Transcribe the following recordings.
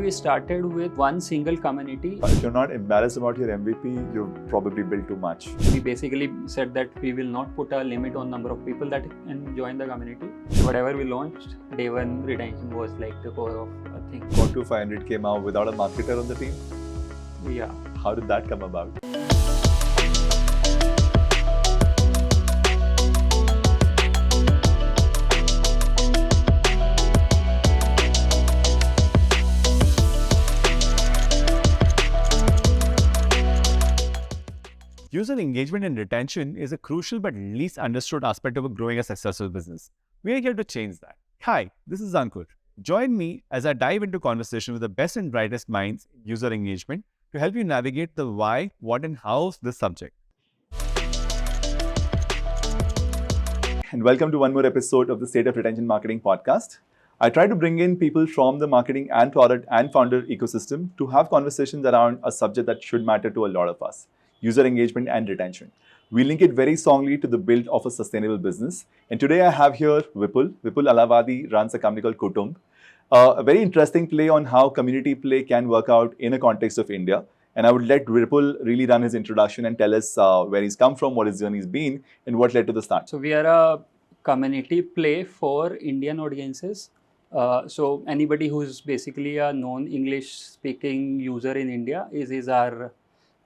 we started with one single community. If you're not embarrassed about your MVP, you've probably built too much. We basically said that we will not put a limit on number of people that can join the community. Whatever we launched, day one retention was like the core of a thing. Got to 500 came out without a marketer on the team. Yeah. How did that come about? User engagement and retention is a crucial but least understood aspect of growing a successful business. We are here to change that. Hi, this is Ankur. Join me as I dive into conversation with the best and brightest minds in user engagement to help you navigate the why, what, and how of this subject. And welcome to one more episode of the State of Retention Marketing podcast. I try to bring in people from the marketing and product and founder ecosystem to have conversations around a subject that should matter to a lot of us: user engagement and retention. We link it very strongly to the build of a sustainable business. And today I have here Vipul. Vipul Allawadhi runs a company called Kutumb. A very interesting play on how community play can work out in a context of India. And I would let Vipul really run his introduction and tell us where he's come from, what his journey has been, and what led to the start. So we are a community play for Indian audiences. So anybody who's basically a non-English speaking user in India is our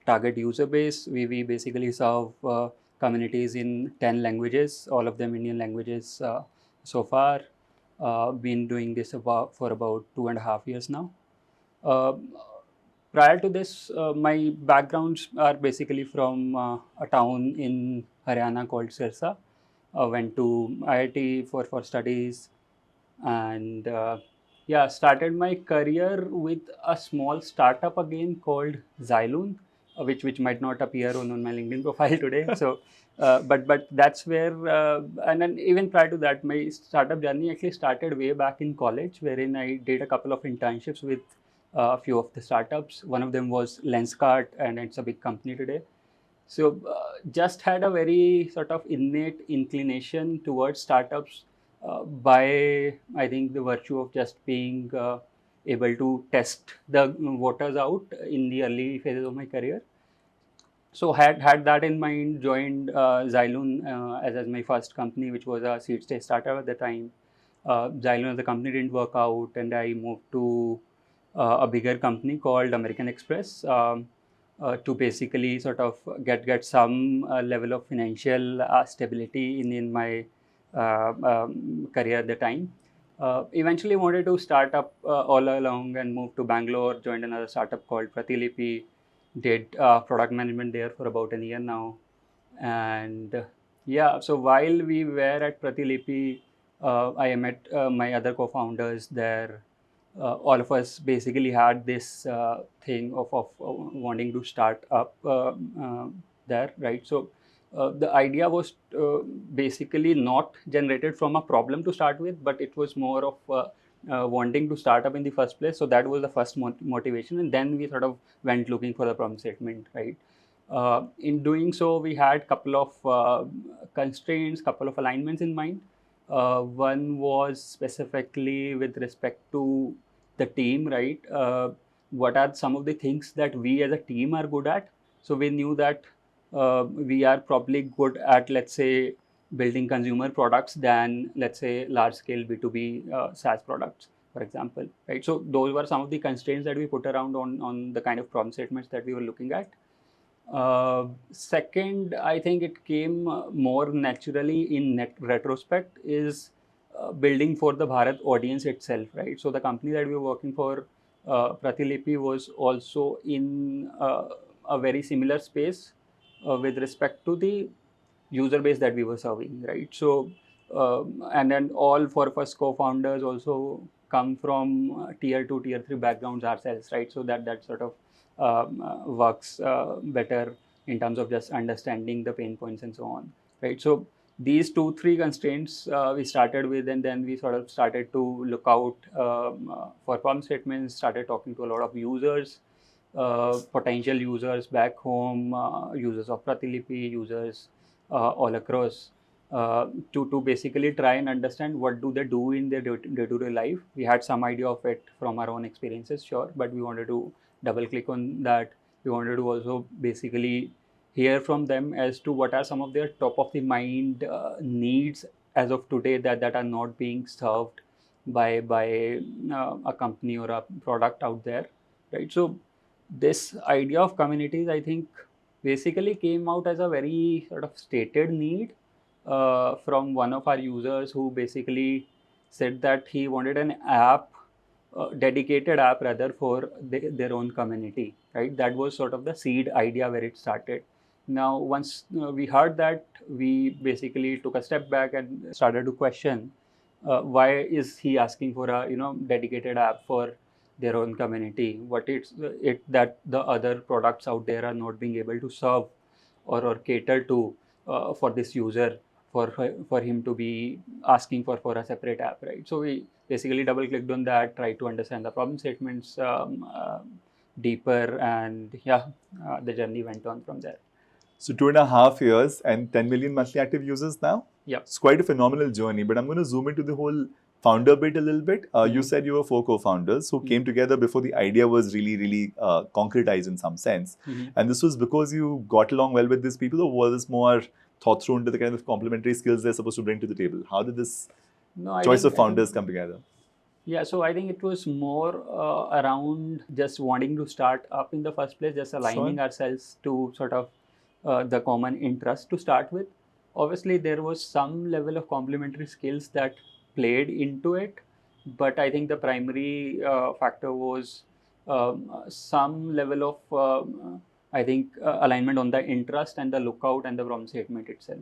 target user base. We basically serve communities in 10 languages, all of them Indian languages so far. Been doing this for about 2.5 years now. Prior to this, my backgrounds are basically from a town in Haryana called Sirsa. Went to IIT for studies, and started my career with a small startup again called Xyloon, which might not appear on my LinkedIn profile today. So, but that's where, and then even prior to that, my startup journey actually started way back in college, wherein I did a couple of internships with a few of the startups. One of them was Lenskart, and it's a big company today. So, just had a very sort of innate inclination towards startups by, I think, the virtue of just being able to test the waters out in the early phases of my career. So had that in mind, joined Xyloon as my first company, which was a seed stage startup at the time. Xyloon as a company didn't work out, and I moved to a bigger company called American Express to basically sort of get some level of financial stability in my career at the time. Eventually wanted to start up all along and moved to Bangalore, joined another startup called Pratilipi, did product management there for about a year now. And so while we were at Pratilipi, I met my other co-founders there. All of us basically had this thing of wanting to start up there, right? So the idea was basically not generated from a problem to start with, but it was more of wanting to start up in the first place. So that was the first motivation, and then we sort of went looking for the problem statement, right? In doing so, we had a couple of constraints, couple of alignments in mind. One was specifically with respect to the team, right? What are some of the things that we as a team are good at? So we knew that we are probably good at, let's say, building consumer products than, let's say, large scale B2B SaaS products, for example, right? So those were some of the constraints that we put around on the kind of problem statements that we were looking at. Second, I think it came more naturally in retrospect is building for the Bharat audience itself, right? So the company that we were working for, Pratilipi, was also in a very similar space with respect to the user base that we were serving, right? So, and then all four of us co-founders also come from tier 2, tier 3 backgrounds ourselves, right? So that sort of works better in terms of just understanding the pain points and so on, right? So these 2-3 constraints we started with, and then we sort of started to look out for problem statements, started talking to a lot of users, potential users back home, users of Pratilipi, users all across. to basically try and understand what do they do in their day-to-day life. We had some idea of it from our own experiences, sure, but we wanted to double click on that. We wanted to also basically hear from them as to what are some of their top of the mind needs as of today that are not being served by a company or a product out there, right? So this idea of communities, I think, basically came out as a very sort of stated need from one of our users who basically said that he wanted an app, dedicated app rather, for their own community, right? That was sort of the seed idea where it started. Now, once we heard that, we basically took a step back and started to question why is he asking for a dedicated app for their own community? What it that the other products out there are not being able to serve or cater to for this user, for him to be asking for a separate app, right? So we basically double clicked on that, tried to understand the problem statements deeper, and the journey went on from there. So 2.5 years and 10 million monthly active users now. Yeah. It's quite a phenomenal journey. But I'm going to zoom into the whole founder bit a little bit. You said you were 4 co-founders who came together before the idea was really concretized in some sense. And this was because you got along well with these people, or was this more thought through into the kind of complementary skills they're supposed to bring to the table? How did this choice of founders come together? Yeah, so I think it was more around just wanting to start up in the first place, just aligning ourselves to sort of the common interest to start with. Obviously, there was some level of complementary skills that played into it, but I think the primary factor was some level of alignment on the interest and the lookout and the problem statement itself.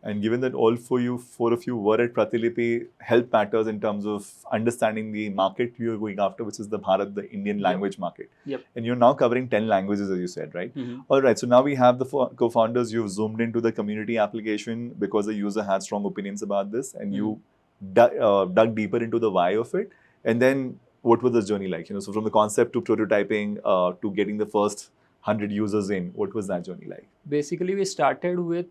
And given that all four of you were at Pratilipi, help matters in terms of understanding the market you're going after, which is the Bharat, the Indian language market. Yep. And you're now covering 10 languages, as you said, right? All right. So now we have the co-founders. You've zoomed into the community application because the user had strong opinions about this, and you dug deeper into the why of it. And then what was the journey like? So from the concept to prototyping to getting the first 100 users in, what was that journey like? Basically, we started with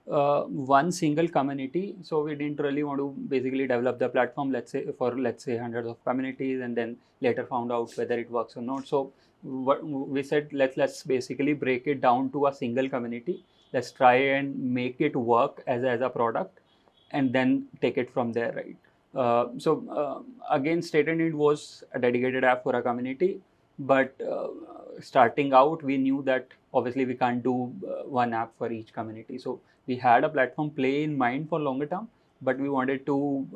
one single community. So we didn't really want to basically develop the platform, let's say hundreds of communities, and then later found out whether it works or not. So what we said, let's basically break it down to a single community. Let's try and make it work as a product, and then take it from there, right? Again, stated it was a dedicated app for a community, but starting out, we knew that obviously we can't do one app for each community. So we had a platform play in mind for longer term, but we wanted to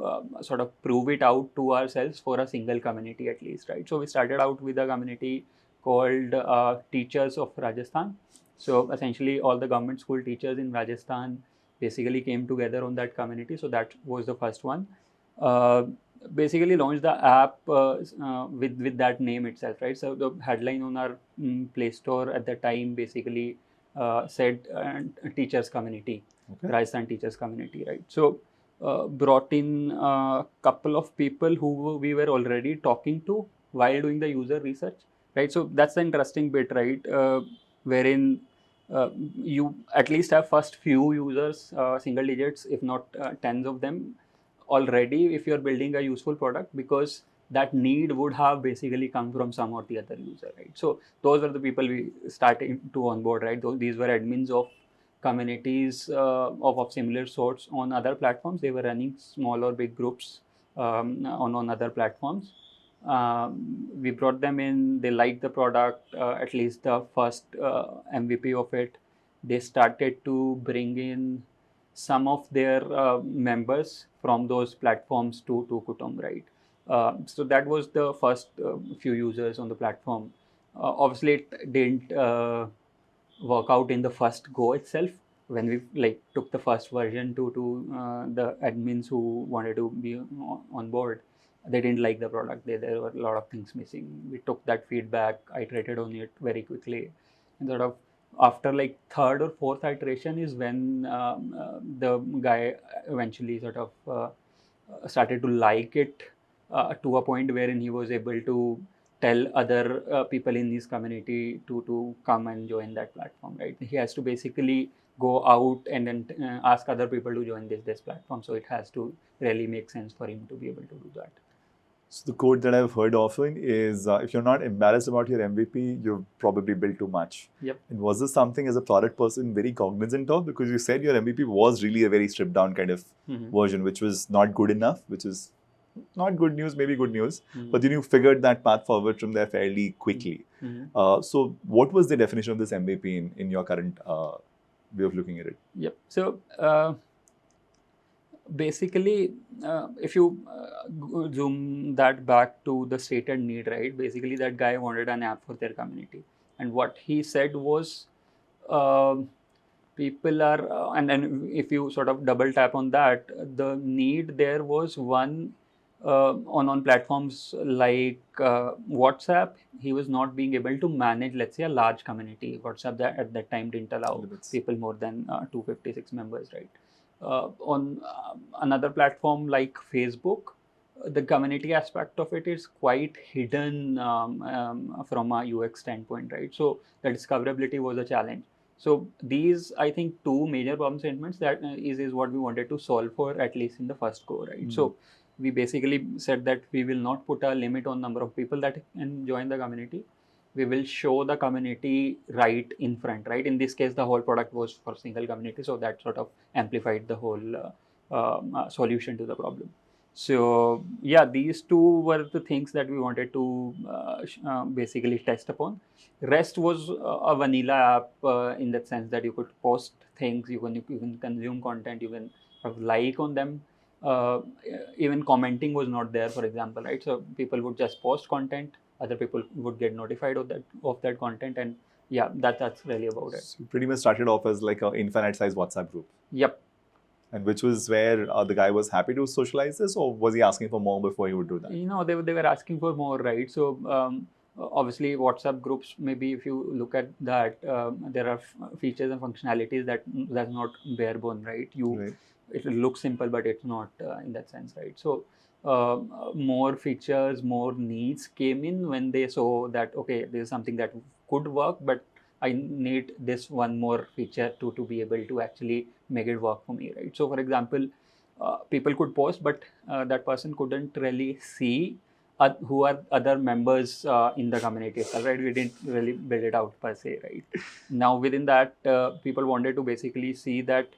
sort of prove it out to ourselves for a single community at least, right? So we started out with a community called Teachers of Rajasthan. So essentially all the government school teachers in Rajasthan basically came together on that community. So that was the first one. Basically launched the app with that name itself, right? So the headline on our Play Store at the time basically said teachers community, Rajasthan teachers community, right? So brought in a couple of people who we were already talking to while doing the user research, right? So that's the interesting bit, right? Wherein you at least have first few users, single digits, if not tens of them already, if you're building a useful product, because that need would have basically come from some or the other user, right? So those are the people we started to onboard, right? These were admins of communities of similar sorts on other platforms. They were running small or big groups on other platforms. We brought them in, they liked the product, at least the first MVP of it. They started to bring in some of their members from those platforms to Kutumb, right? So that was the first few users on the platform. Obviously, it didn't work out in the first go itself. When we took the first version to the admins who wanted to be on board, they didn't like the product. There were a lot of things missing. We took that feedback, iterated on it very quickly, and sort of after third or fourth iteration is when the guy eventually sort of started to like it to a point wherein he was able to tell other people in his community to come and join that platform, right? He has to basically go out and then ask other people to join this platform. So it has to really make sense for him to be able to do that. So the quote that I've heard often is, if you're not embarrassed about your MVP, you've probably built too much. Yep. And was this something as a product person very cognizant of? Because you said your MVP was really a very stripped down kind of version, which was not good enough, which is not good news, maybe good news. But then you figured that path forward from there fairly quickly. So what was the definition of this MVP in your current way of looking at it? Yep. So basically, if you zoom that back to the stated need, right? Basically, that guy wanted an app for their community, and what he said was, people are, and then if you sort of double tap on that, the need there was one on platforms like WhatsApp. He was not being able to manage, let's say, a large community. WhatsApp that at that time didn't allow people more than 256 members, right? On another platform like Facebook, the community aspect of it is quite hidden from a UX standpoint, right? So the discoverability was a challenge. So these, I think, two major problem statements that is what we wanted to solve for, at least in the first go, right? So we basically said that we will not put a limit on number of people that can join the community. We will show the community right in front, right? In this case, the whole product was for single community, so that sort of amplified the whole solution to the problem. So yeah, these two were the things that we wanted to basically test upon. Rest was a vanilla app in that sense that you could post things, you can consume content, you can have like on them. Even commenting was not there, for example, right? So people would just post content, other people would get notified of that content, and yeah, that's really about it. So you pretty much started off as like an infinite size WhatsApp group. Yep. And which was where the guy was happy to socialize this, or was he asking for more before he would do that? You know, they were asking for more, right? So obviously WhatsApp groups, maybe if you look at that, there are features and functionalities that's not bare bone, right? It looks simple, but it's not in that sense, right? So more features, more needs came in when they saw that, okay, this is something that could work, but I need this one more feature to be able to actually make it work for me, right? So for example, people could post, but that person couldn't really see who are other members in the community, right? We didn't really build it out per se, right? Now within that, people wanted to basically see that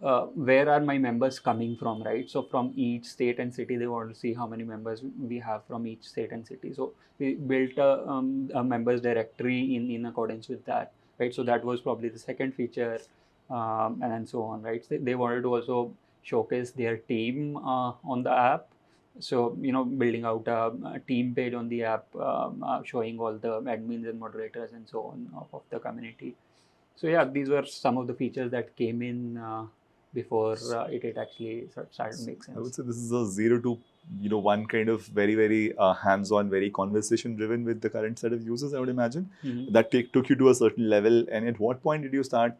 where are my members coming from, right? So from each state and city, they want to see how many members we have from each state and city. So we built a members directory in accordance with that, right? So that was probably the second feature, and so on, right? So they wanted to also showcase their team on the app. So, you know, building out a team page on the app, showing all the admins and moderators and so on of the community. So yeah, these were some of the features that came in before it actually started to make sense. I would say this is a 0 to 1 kind of very, very hands-on, very conversation-driven with the current set of users, I would imagine. That took you to a certain level. And at what point did you start,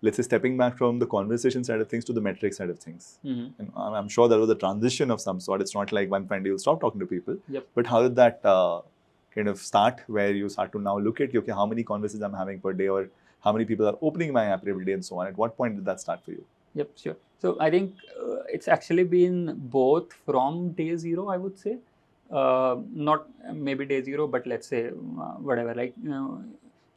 let's say, stepping back from the conversation side of things to the metric side of things? And I'm sure there was a transition of some sort. It's not like one fine day you'll stop talking to people. But how did that kind of start, where you start to now look at, okay, how many conversations I'm having per day, or how many people are opening my app every day, and so on? At what point did that start for you? Yep, sure. So I think it's actually been both from day zero, I would say. Not maybe day zero, but let's say whatever, like, you know,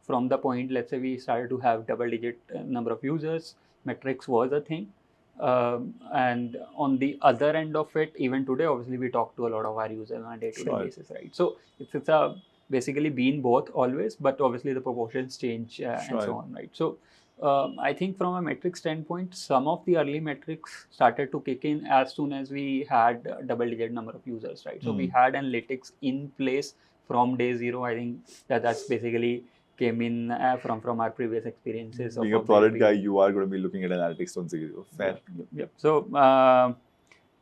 from the point, let's say we started to have double-digit number of users, metrics was a thing. And on the other end of it, even today, obviously, we talk to a lot of our users on a day-to-day basis, right? So it's a basically been both always, but obviously the proportions change and so on, right? So I think from a metric standpoint, some of the early metrics started to kick in as soon as we had a double-digit number of users, right? So we had analytics in place from day zero. I think that's basically came in from our previous experiences. Being a product guy, you are going to be looking at analytics from zero. Fair. Yep. So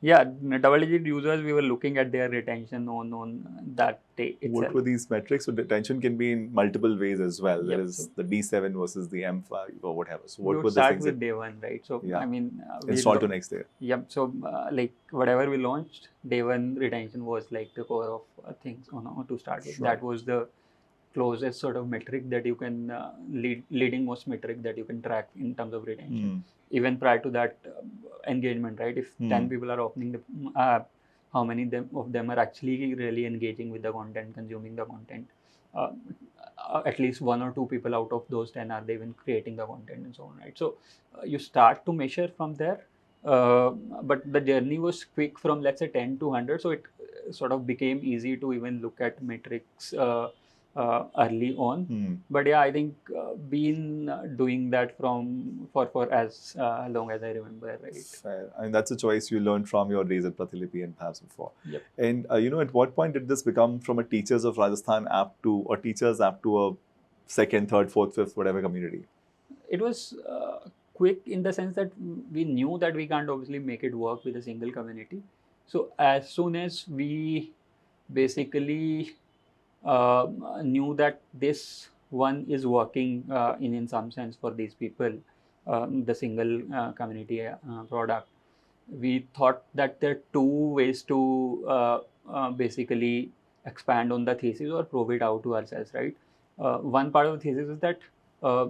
yeah, double-digit users, we were looking at their retention on that day itself. What were these metrics? So retention can be in multiple ways as well. There is the D7 versus the M5 or whatever. So what were the start things? With day one, right? So I mean, install to next day. Yep. So like whatever we launched, day one retention was like the core of things to start with. That was the closest sort of metric that you can leading most metric that you can track in terms of retention. Even prior to that, engagement, right? If 10 people are opening the app, how many of them are actually really engaging with the content, consuming the content? At least 1 or 2 people out of those 10 are they even creating the content and so on, right? So you start to measure from there, but the journey was quick from, let's say, 10 to 100, so it sort of became easy to even look at metrics early on. But yeah, I think been doing that for as long as I remember, right? Fair. I mean, that's a choice you learned from your days at Pratilipi and perhaps before. Yep. And at what point did this become from a Teachers of Rajasthan app to a Teachers app to a second, third, fourth, fifth, whatever community? It was quick in the sense that we knew that we can't obviously make it work with a single community. So as soon as we basically knew that this one is working in some sense for these people, the single community product, we thought that there are 2 ways to basically expand on the thesis or prove it out to ourselves, right? One part of the thesis is that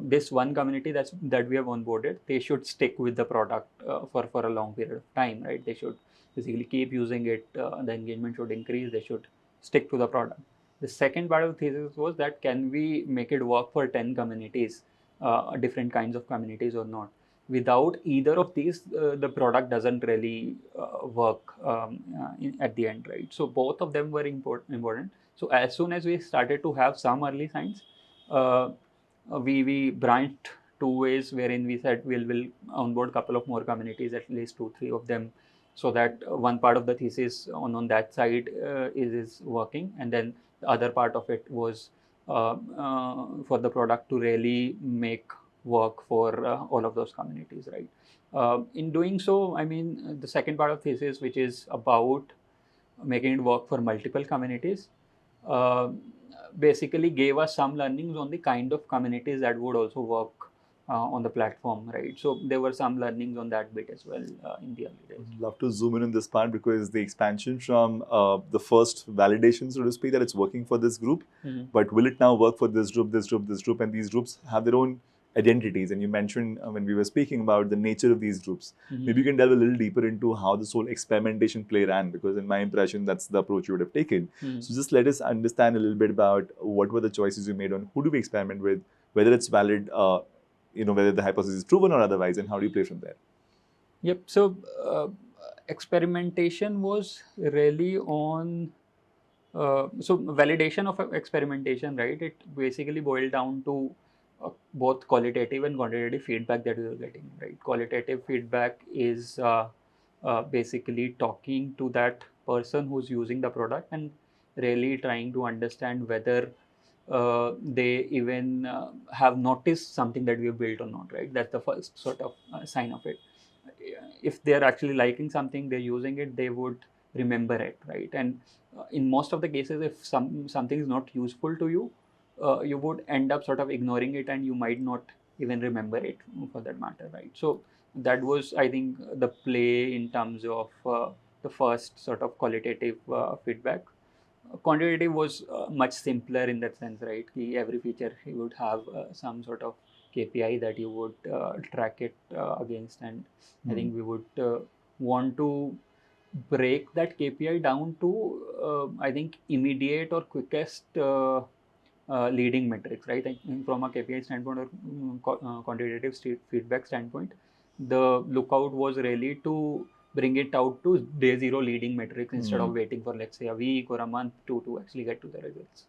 this one community that we have onboarded, they should stick with the product for a long period of time, right? They should basically keep using it. The engagement should increase. They should stick to the product. The second part of the thesis was that can we make it work for 10 communities, different kinds of communities or not? Without either of these, the product doesn't really work at the end, right? So both of them were important. So as soon as we started to have some early signs, we branched 2 ways, wherein we said we'll onboard a couple of more communities, at least 2-3 of them, so that one part of the thesis on that side is working, and then the other part of it was for the product to really make work for all of those communities, right? In doing so, I mean, the second part of thesis, which is about making it work for multiple communities, basically gave us some learnings on the kind of communities that would also work on the platform, right? So there were some learnings on that bit as well in the early days. I'd love to zoom in on this part because the expansion from the first validation, so to speak, that it's working for this group, but will it now work for this group, this group, this group, and these groups have their own identities. And you mentioned when we were speaking about the nature of these groups. Maybe you can delve a little deeper into how this whole experimentation play ran, because in my impression, that's the approach you would have taken. So just let us understand a little bit about what were the choices you made on who do we experiment with, whether it's valid, whether the hypothesis is proven or otherwise, and how do you play from there? Yep. So experimentation was really on, so validation of experimentation, right? It basically boiled down to both qualitative and quantitative feedback that we were getting, right? Qualitative feedback is basically talking to that person who's using the product and really trying to understand whether they even have noticed something that we have built or not, right? That's the first sort of sign of it. If they're actually liking something, they're using it, they would remember it, right? And in most of the cases, if something is not useful to you, you would end up sort of ignoring it, and you might not even remember it for that matter, right? So that was, I think, the play in terms of the first sort of qualitative feedback. Quantitative was much simpler in that sense, right? Every feature you would have some sort of KPI that you would track it against, and I think we would want to break that KPI down to I think immediate or quickest leading metrics, right? I think from a KPI standpoint or quantitative feedback standpoint, the lookout was really to bring it out to day 0 leading metrics instead of waiting for, let's say, a week or a month to actually get to the results.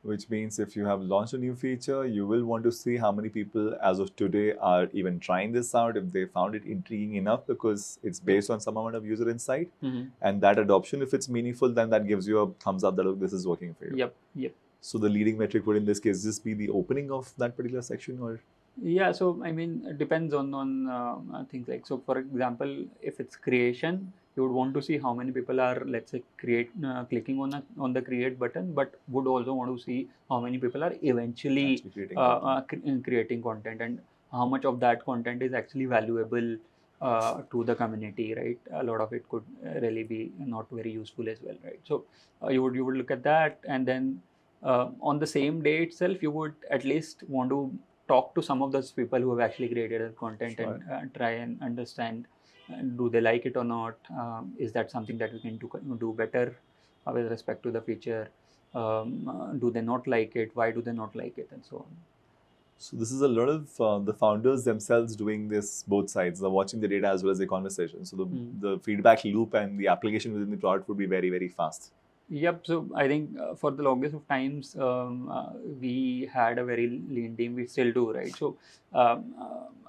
Which means if you have launched a new feature, you will want to see how many people as of today are even trying this out, if they found it intriguing enough, because it's based on some amount of user insight. And that adoption, if it's meaningful, then that gives you a thumbs up that, look, this is working for you. Yep. So the leading metric would in this case just be the opening of that particular section, or? Yeah, so I mean, it depends on things like, so for example, if it's creation, you would want to see how many people are, let's say, clicking on the create button, but would also want to see how many people are eventually creating content, and how much of that content is actually valuable to the community, right? A lot of it could really be not very useful as well, right? So you would look at that, and then on the same day itself, you would at least want to talk to some of those people who have actually created the content Sure. and try and understand, do they like it or not? Is that something that we can do better with respect to the feature? Do they not like it? Why do they not like it? And so on. So this is a lot of the founders themselves doing this both sides, watching the data as well as the conversation. So the feedback loop and the application within the product would be very, very fast. Yep. So I think for the longest of times, we had a very lean team. We still do, right? So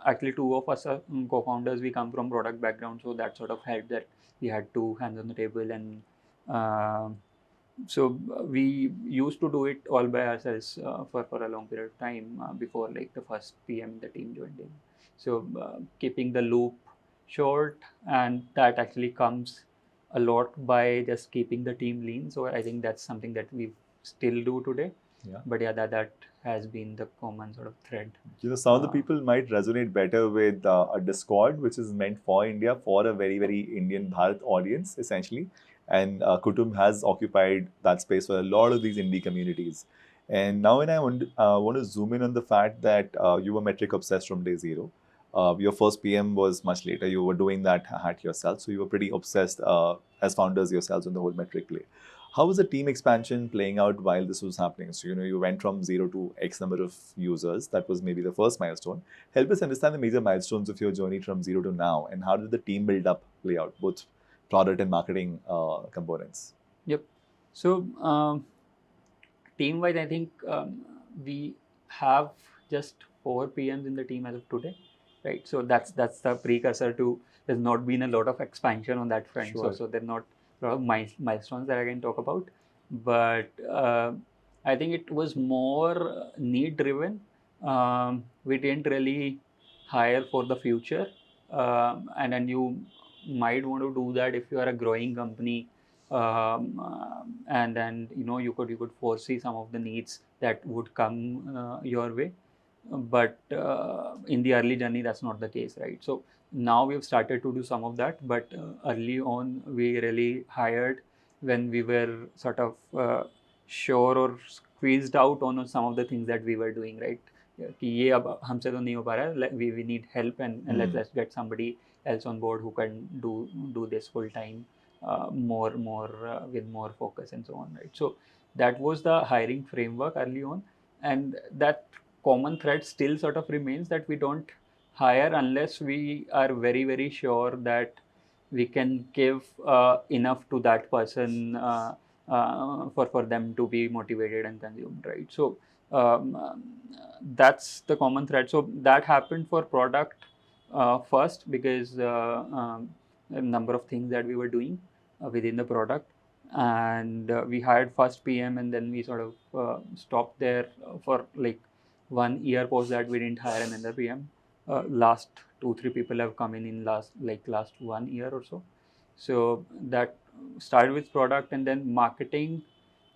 actually, two of us are co-founders. We come from product background, so that sort of helped that we had two hands on the table, and so we used to do it all by ourselves for a long period of time before like the first PM the team joined in. So keeping the loop short, and that actually comes a lot by just keeping the team lean. So I think that's something that we still do today. Yeah. But yeah, that has been the common sort of thread. Some of the people might resonate better with a Discord, which is meant for India, for a very, very Indian Bharat audience, essentially. And Kutumb has occupied that space for a lot of these indie communities. And now when I want to zoom in on the fact that you were metric obsessed from day zero. Your first PM was much later. You were doing that hat yourself. So you were pretty obsessed as founders yourselves on the whole metric play. How was the team expansion playing out while this was happening? So, you went from 0 to X number of users. That was maybe the first milestone. Help us understand the major milestones of your journey from 0 to now, and how did the team build up play out, both product and marketing components? Yep. So team-wise, I think we have just 4 PMs in the team as of today, right? So that's the precursor to. There's not been a lot of expansion on that front. Sure. So there's not a lot of milestones that I can talk about, but I think it was more need-driven. We didn't really hire for the future, and then you might want to do that if you are a growing company, and then you could foresee some of the needs that would come your way, but in the early journey that's not the case, right? So now we've started to do some of that, but early on we really hired when we were sort of sure or squeezed out on some of the things that we were doing, right? कि ये अब हमसे तो नहीं हो पा रहा है, we need help, and let's get somebody else on board who can do this full time, more with more focus and so on, right? So that was the hiring framework early on, and that common thread still sort of remains, that we don't hire unless we are very, very sure that we can give enough to that person for them to be motivated and consumed, right? So that's the common thread. So that happened for product first, because a number of things that we were doing within the product, and we hired first PM, and then we sort of stopped there for like 1 year. Post that, we didn't hire another PM. Last 2-3 people have come in last 1 year or so. So that started with product, and then marketing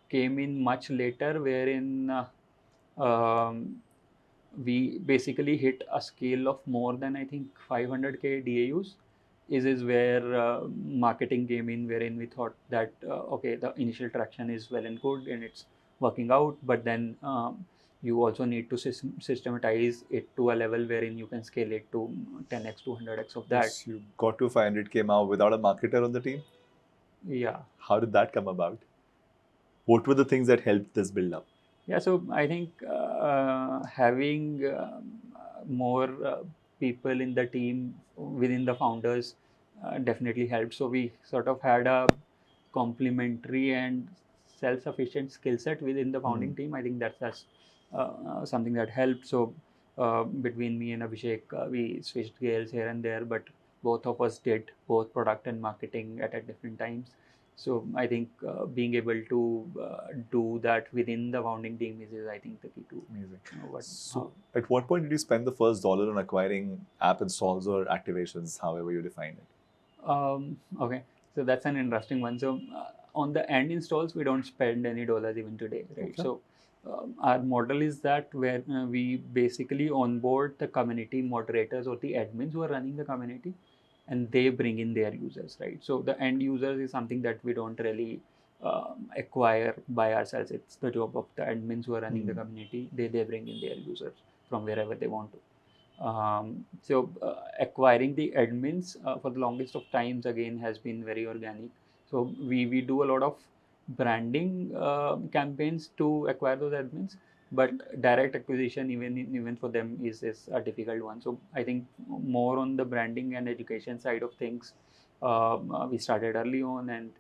came in much later, wherein we basically hit a scale of more than, I think, 500k DAUs. Is where marketing came in, wherein we thought that okay, the initial traction is well and good and it's working out, but then you also need to systematize it to a level wherein you can scale it to 10x, 200x of that. Yes, you got to 500k now without a marketer on the team. Yeah. How did that come about? What were the things that helped this build up? Yeah, so I think having more people in the team within the founders definitely helped. So we sort of had a complementary and self-sufficient skill set within the founding team. I think that's something that helped. So between me and Abhishek, we switched gears here and there, but both of us did both product and marketing at different times. So I think being able to do that within the founding team is I think the key to. Amazing. At what point did you spend the first dollar on acquiring app installs or activations, however you define it? Okay, so that's an interesting one. So on the end installs, we don't spend any dollars even today, right? Okay. So our model is that where we basically onboard the community moderators or the admins who are running the community, and they bring in their users, right? So the end users is something that we don't really acquire by ourselves. It's the job of the admins who are running the community. They bring in their users from wherever they want to. Acquiring the admins for the longest of times again has been very organic. So we do a lot of branding campaigns to acquire those admins, but direct acquisition even for them is a difficult one. So I think more on the branding and education side of things, we started early on, and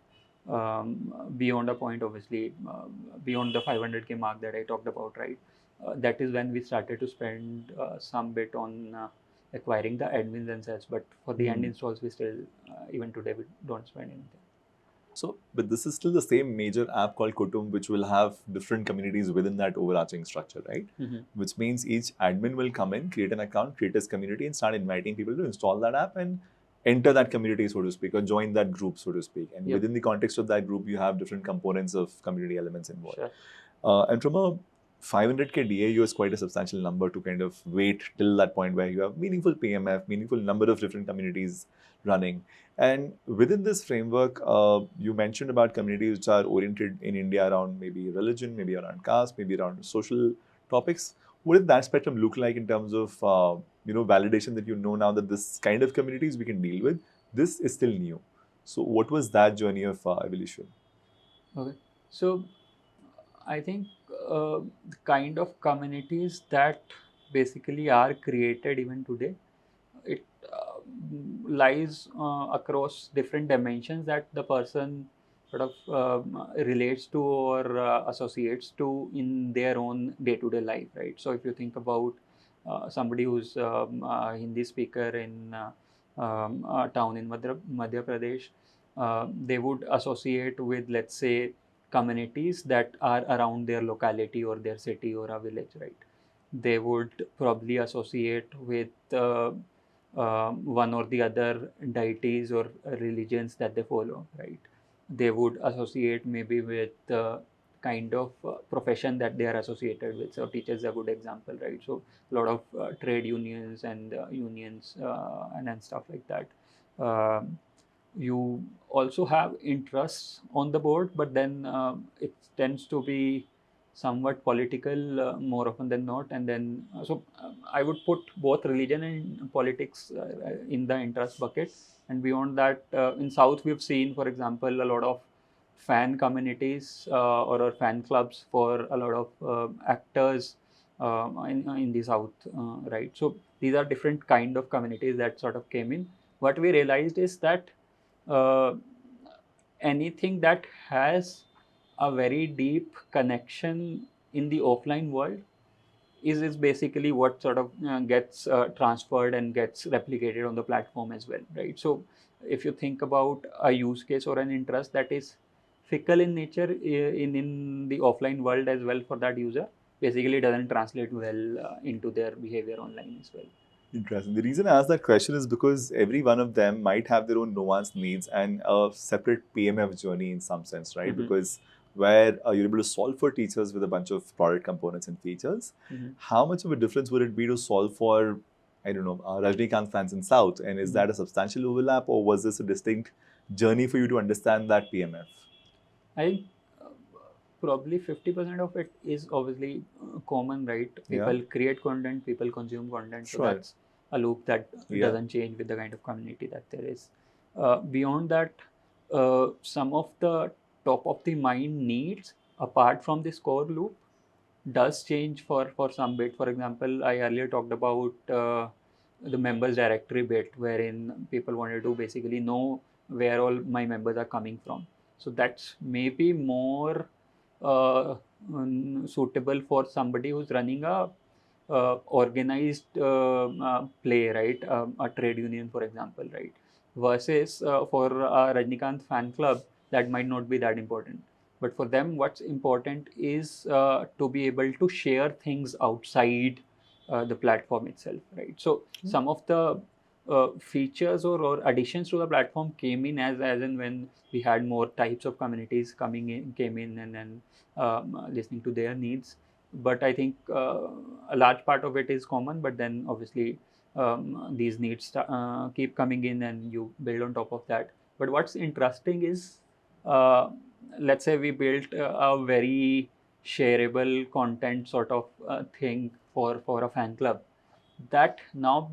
beyond a point, obviously, beyond the 500K mark that I talked about, right? That is when we started to spend some bit on acquiring the admins and such. But for the end installs, we still, even today, we don't spend anything. So, but this is still the same major app called Kutumb, which will have different communities within that overarching structure, right? Which means each admin will come in, create an account, create his community, and start inviting people to install that app and enter that community, so to speak, or join that group, so to speak. And within the context of that group, you have different components of community elements involved. Sure. And from a 500K DAU is quite a substantial number to kind of wait till that point where you have meaningful PMF, meaningful number of different communities running. And within this framework, you mentioned about communities which are oriented in India around maybe religion, maybe around caste, maybe around social topics. What did that spectrum look like in terms of validation that you know now that this kind of communities we can deal with? This is still new. So what was that journey of evolution? Okay. So I think the kind of communities that basically are created even today, it lies across different dimensions that the person sort of relates to or associates to in their own day-to-day life, right? So if you think about somebody who's a Hindi speaker in a town in Madhya Pradesh, they would associate with, let's say, communities that are around their locality or their city or a village, right? They would probably associate with one or the other deities or religions that they follow, right? They would associate maybe with the kind of profession that they are associated with. So teachers are a good example, right? So a lot of trade unions and unions and stuff like that. You also have interests on the board, but then it tends to be somewhat political more often than not. And then I would put both religion and politics in the interest bucket. And beyond that, in South, we've seen, for example, a lot of fan communities or fan clubs for a lot of actors in the South, right? So these are different kind of communities that sort of came in. What we realized is that uh, anything that has a very deep connection in the offline world is basically what sort of gets transferred and gets replicated on the platform as well, right? So if you think about a use case or an interest that is fickle in nature in the offline world as well for that user, basically doesn't translate well into their behavior online as well. Interesting. The reason I asked that question is because every one of them might have their own nuanced needs and a separate PMF journey in some sense, right? Because where you're able to solve for teachers with a bunch of product components and features, how much of a difference would it be to solve for, I don't know, Rajnikant fans in South? And is that a substantial overlap, or was this a distinct journey for you to understand that PMF? I think probably 50% of it is obviously common, right? People create content, people consume content. So that's a loop that doesn't change with the kind of community that there is. Beyond that, some of the top of the mind needs apart from this core loop does change for some bit. For example, I earlier talked about the members directory bit, wherein people wanted to basically know where all my members are coming from. So that's maybe more suitable for somebody who's running a organized play, right? A trade union, for example, right? Versus for a Rajnikant fan club, that might not be that important. But for them, what's important is to be able to share things outside the platform itself, right? So some of the features or additions to the platform came in as in when we had more types of communities came in and then listening to their needs. But I think a large part of it is common, but then obviously these needs keep coming in and you build on top of that. But what's interesting is let's say we built a very shareable content sort of thing for a fan club, that now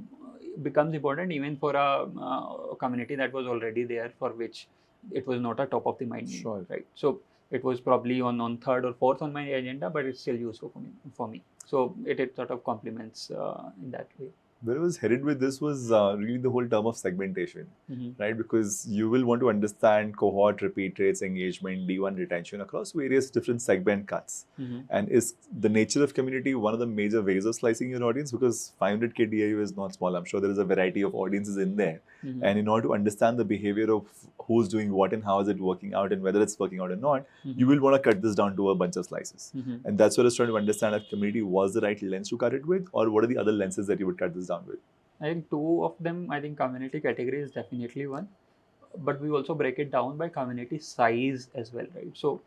becomes important even for a community that was already there, for which it was not a top of the mind need, Sure. right? So it was probably on third or fourth on my agenda, but it's still useful for me. So it sort of complements in that way. Where I was headed with this was really the whole term of segmentation, Mm-hmm. right? Because you will want to understand cohort, repeat rates, engagement, D1 retention across various different segment cuts. Mm-hmm. And is the nature of community one of the major ways of slicing your audience? Because 500K DAU is not small. I'm sure there is a variety of audiences in there. Mm-hmm. And in order to understand the behavior of who's doing what and how is it working out and whether it's working out or not, Mm-hmm. you will want to cut this down to a bunch of slices. Mm-hmm. And that's what I was trying to understand if community was the right lens to cut it with, or what are the other lenses that you would cut this down with? I think two of them, I think community category is definitely one, but we also break it down by community size as well, right? So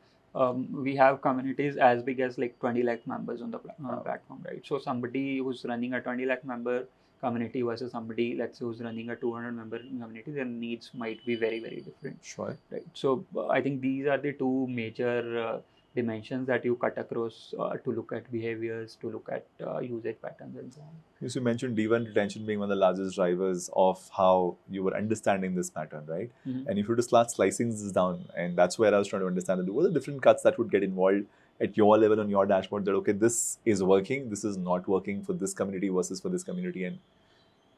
we have communities as big as like 20 lakh members on the platform, right? So somebody who's running a 20 lakh member community versus somebody, let's say, who's running a 200 member community, their needs might be very, very different. Sure. Right. So I think these are the two major dimensions that you cut across to look at behaviors, to look at usage patterns and so on. Yes, you mentioned D1 retention being one of the largest drivers of how you were understanding this pattern, right? Mm-hmm. And if you were to start slicing this down, and that's where I was trying to understand it, what are the different cuts that would get involved at your level on your dashboard that, okay, this is working, this is not working for this community versus for this community, and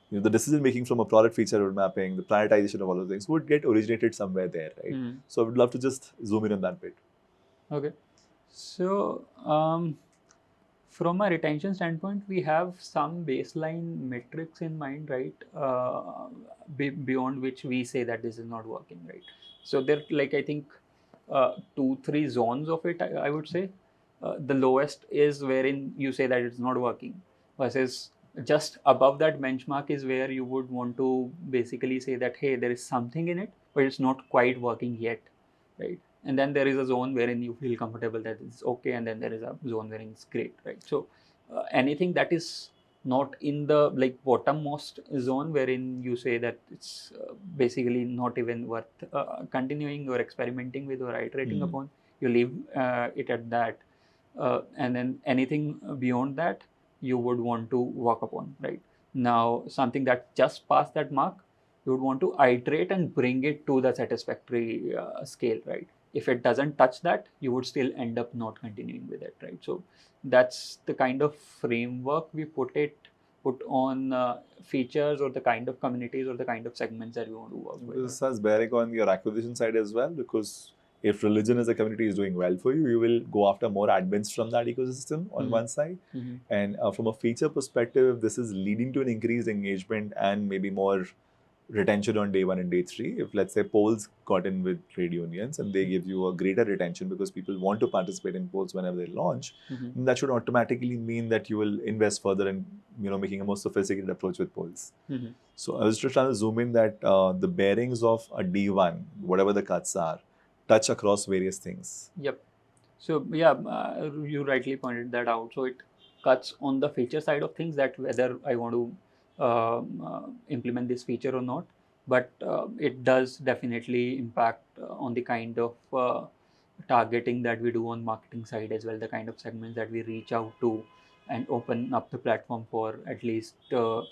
the decision making from a product feature road mapping, the prioritization of all those things would get originated somewhere there, right? Mm-hmm. So I would love to just zoom in on that bit. Okay. So from a retention standpoint, we have some baseline metrics in mind, right? Beyond which we say that this is not working, right? So there, like, I think 2-3 zones of it, I would say. The lowest is wherein you say that it's not working, versus just above that benchmark is where you would want to basically say that, hey, there is something in it, but it's not quite working yet, right? And then there is a zone wherein you feel comfortable that it's okay, and then there is a zone wherein it's great, right? So anything that is not in the like bottommost zone wherein you say that it's basically not even worth continuing or experimenting with or iterating upon, you leave it at that, and then anything beyond that you would want to work upon, right? Now something that just passed that mark, you would want to iterate and bring it to the satisfactory scale, right? If it doesn't touch that, you would still end up not continuing with it, right? So that's the kind of framework we put on features or the kind of communities or the kind of segments that we want to work with. This has bearing on your acquisition side as well, because if religion as a community is doing well for you, you will go after more admins from that ecosystem on one side. Mm-hmm. And from a feature perspective, this is leading to an increased engagement and maybe more retention on day 1 and day 3. If let's say polls got in with trade unions and they give you a greater retention because people want to participate in polls whenever they launch, Mm-hmm. that should automatically mean that you will invest further in making a more sophisticated approach with polls. Mm-hmm. So I was just trying to zoom in that the bearings of a D1, whatever the cuts are, touch across various things. Yep. So yeah, you rightly pointed that out. So it cuts on the feature side of things, that whether I want to implement this feature or not, but it does definitely impact on the kind of targeting that we do on marketing side as well, the kind of segments that we reach out to and open up the platform for, at least from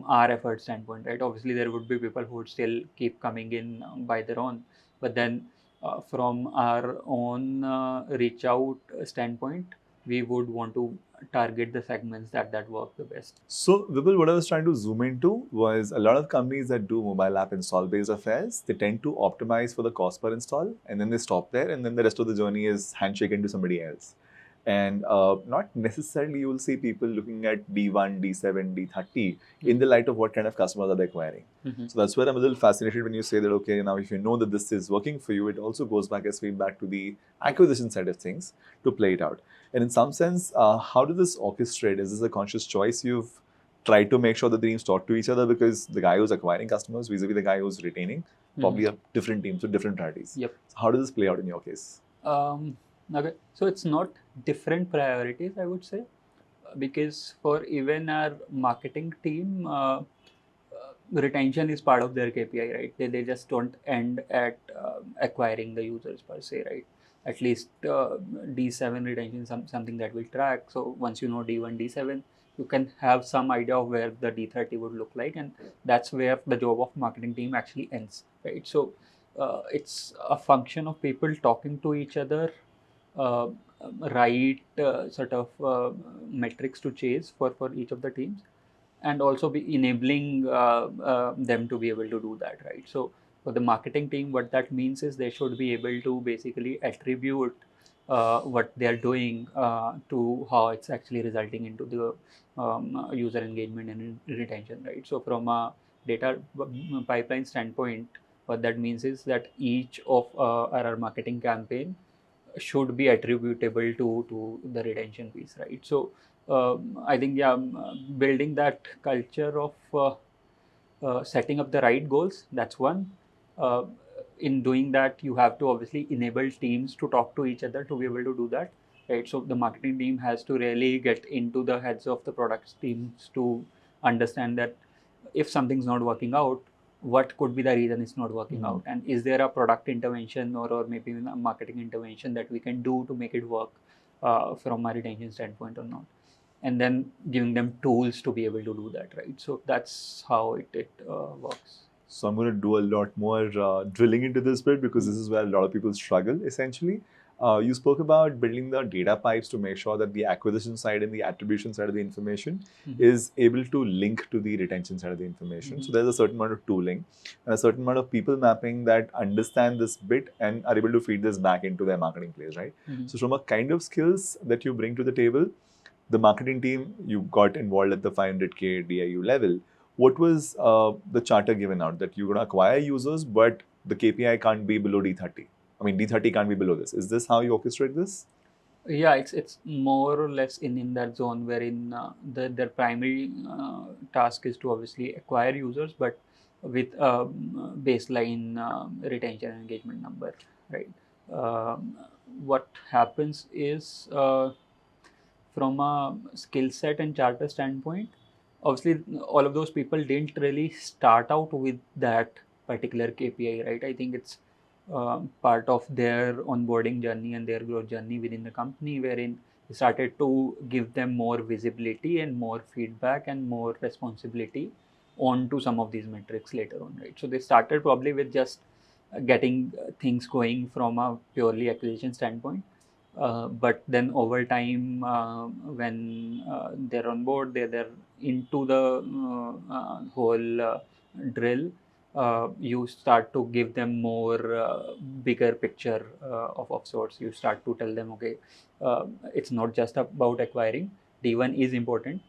our effort standpoint, right? Obviously there would be people who would still keep coming in by their own, but then from our own reach out standpoint, we would want to target the segments that work the best. So, Vipul, what I was trying to zoom into was a lot of companies that do mobile app install-based affairs, they tend to optimize for the cost per install, and then they stop there, and then the rest of the journey is handshaken to somebody else. And not necessarily you will see people looking at D1, D7, D30 in the light of what kind of customers are they acquiring. Mm-hmm. So that's where I'm a little fascinated when you say that, okay, now if you know that this is working for you, it also goes back as feedback to the acquisition side of things to play it out. And in some sense, how does this orchestrate? Is this a conscious choice you've tried to make sure that the teams talk to each other? Because the guy who's acquiring customers vis-a-vis the guy who's retaining probably have different teams with different priorities. Yep. So how does this play out in your case? Okay, so it's not different priorities, I would say, because for even our marketing team, retention is part of their KPI, right? They just don't end at acquiring the users per se, right? At least D7 retention is something that will track. So once you know D1, D7, you can have some idea of where the D30 would look like, and that's where the job of marketing team actually ends, right? So it's a function of people talking to each other, uh, right sort of metrics to chase for each of the teams, and also be enabling them to be able to do that, right? So for the marketing team, what that means is they should be able to basically attribute what they are doing to how it's actually resulting into the user engagement and retention, right? So from a data pipeline standpoint, what that means is that each of our marketing campaign should be attributable to the retention piece, right? So I think, yeah, building that culture of setting up the right goals, that's one. Uh, in doing that, you have to obviously enable teams to talk to each other to be able to do that, right? So the marketing team has to really get into the heads of the product teams to understand that if something's not working out, what could be the reason it's not working out, and is there a product intervention or maybe a marketing intervention that we can do to make it work from a retention standpoint or not, and then giving them tools to be able to do that, right? So that's how it works. So I'm going to do a lot more drilling into this bit because this is where a lot of people struggle essentially. You spoke about building the data pipes to make sure that the acquisition side and the attribution side of the information is able to link to the retention side of the information. So there's a certain amount of tooling and a certain amount of people mapping that understand this bit and are able to feed this back into their marketing plays, right? So from a kind of skills that you bring to the table, the marketing team, you got involved at the 500K DIU level. What was the charter given out that you're going to acquire users, but the KPI can't be below D30? I mean, D30 can't be below this. Is this how you orchestrate this? Yeah, it's more or less in that zone wherein their primary task is to obviously acquire users, but with baseline retention and engagement number, right? Um, what happens is from a skill set and charter standpoint, obviously all of those people didn't really start out with that particular KPI, right? I think it's part of their onboarding journey and their growth journey within the company, wherein we started to give them more visibility and more feedback and more responsibility onto some of these metrics later on, right? So they started probably with just getting things going from a purely acquisition standpoint. But then over time, when they're on board, they're into the whole drill. You start to give them more bigger picture of sorts. You start to tell them, okay, it's not just about acquiring. D1 is important.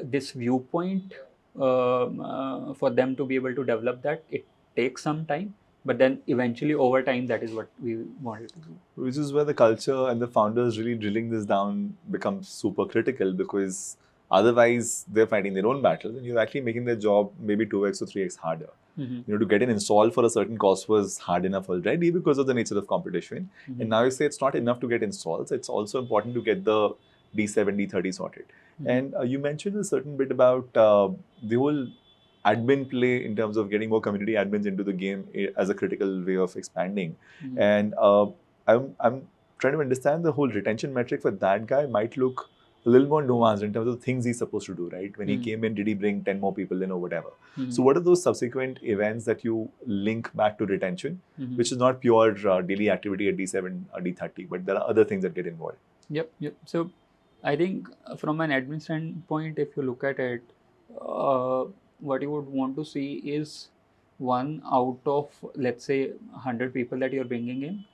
This viewpoint for them to be able to develop that, it takes some time, but then eventually over time, that is what we wanted to do. Which is where the culture and the founders really drilling this down becomes super critical, because otherwise they're fighting their own battles and you're actually making their job maybe 2x or 3x harder. You know, to get an install for a certain cost was hard enough already because of the nature of competition. And now you say it's not enough to get installs, it's also important to get the D7, D30 sorted. And you mentioned a certain bit about the whole admin play in terms of getting more community admins into the game as a critical way of expanding. And I'm trying to understand the whole retention metric for that guy might look a little more nuanced in terms of things he's supposed to do, right? When he came in, did he bring 10 more people in or whatever? So what are those subsequent events that you link back to retention, which is not pure daily activity at D7 or D30, but there are other things that get involved? Yep. So I think from an admin standpoint, if you look at it, what you would want to see is one out of, let's say, 100 people that you're bringing in,